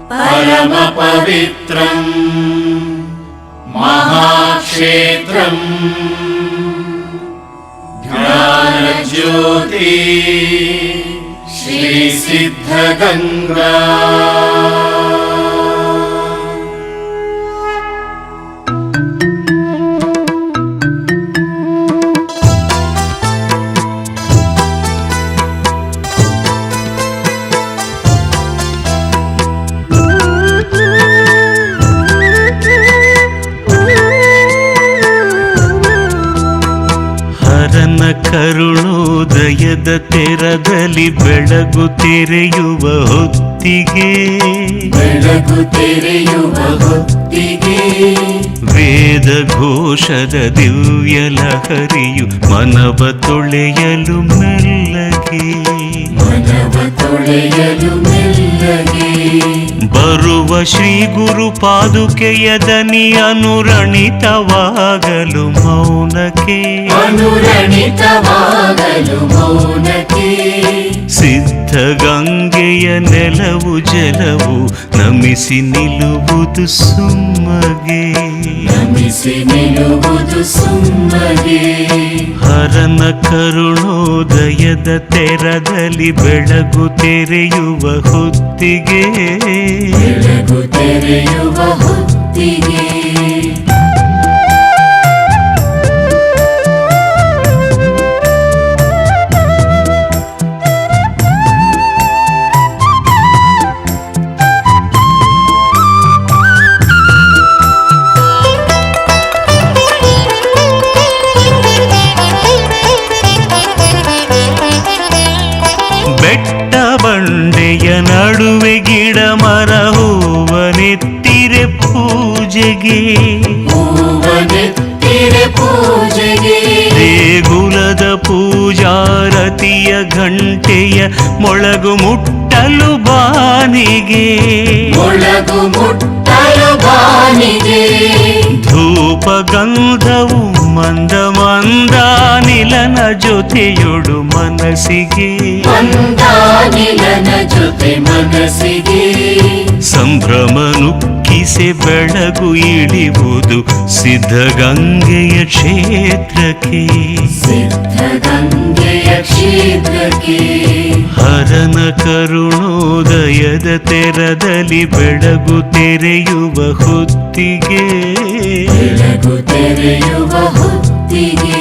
ಪರಮ ಪವಿತ್ರಂ ಮಹಾಕ್ಷೇತ್ರಂ ಜ್ಞಾನಜ್ಯೋತಿ ಶ್ರೀ ಸಿದ್ಧಗಂಗಾ. ಹರನ ಕರುಣೋದಯದ ತೆರದಲ್ಲಿ ಬೆಳಗು ತೆರೆಯುವ ಹೊತ್ತಿಗೆ, ಬೆಳಗು ತೆರೆಯುವ ಹೊತ್ತಿಗೆ ವೇದ ಘೋಷದ ದಿವ್ಯ ಲಹರಿಯು ಮನವ ತೊಳೆಯಲು ಮೆಲ್ಲಗೆ, ಮನವ ತೊಳೆಯಲು ಮೆಲ್ಲಗೆ ಬರುವ ಶ್ರೀ ಗುರು ಪಾದುಕೆಯ ದನಿ ಅನುರಣಿತವಾಗಲು ಮೌನಕ್ಕೆ, ಅನುರಣಿತವಾಗಲು ಮೌನಕ್ಕೆ ಸಿದ್ಧಗಂಗೆಯ ನೆಲವು ಜಲವು ನಮಿಸಿ ನಿಲ್ಲುವುದು ಸುಮ್ಮಗೆ, ನಮಿಸಿ ನಿಲ್ಲುವುದು ಸುಮ್ಮನೆ. ಹರನ ಕರುಣೋದಯದ ತೆರದಲ್ಲಿ ಬೆಳಗು ತೆರೆಯುವ ಹೊತ್ತಿಗೆ, ಬೆಳಗು ತೆರೆಯುವ ಹೊತ್ತಿಗೆ ಬೆಟ್ಟ ಬಂಡೆಯ ನಡುವೆ ಗಿಡ ಮರ ಹೂವನೆತ್ತಿರೆ ಪೂಜೆಗೆ, ಹೂವನೆತ್ತಿರೆ ಪೂಜೆಗೆ ದೇಗುಲದ ಪೂಜಾರತಿಯ ಗಂಟೆಯ ಮೊಳಗು ಮುಟ್ಟಲು ಬಾನಿಗೆ, ಮೊಳಗು ಮುಟ್ಟಲು ಬಾನಿಗೆ ಧೂಪ ಗಂಧವು ಮಂದ ಮಂದಾನಿಲನ ಜೊತೆಯೊಡು ಮನಸ್ಸಿಗೆ, ಮಂದಾನಿಲನ ಜೊತೆ ಮನಸ್ಸಿಗೆ ಸಂಭ್ರಮ ನುಕ್ಕಿಸೆ ಬೆಳಗು ಇಳಿಯುವುದು ಸಿದ್ಧಗಂಗೆಯ ಕ್ಷೇತ್ರಕ್ಕೆ, ಸಿದ್ಧಗಂಗೆಯ ಕ್ಷೇತ್ರಕ್ಕೆ ಹರನ ಕರುಣೋದಯದ ತೆರದಲ್ಲಿ ಬೆಳಗು ತೆರೆಯುವ ಹೊತ್ತಿಗೆ, ಬೆಳಗು ತೆರೆಯುವ ಹೊತ್ತಿಗೆ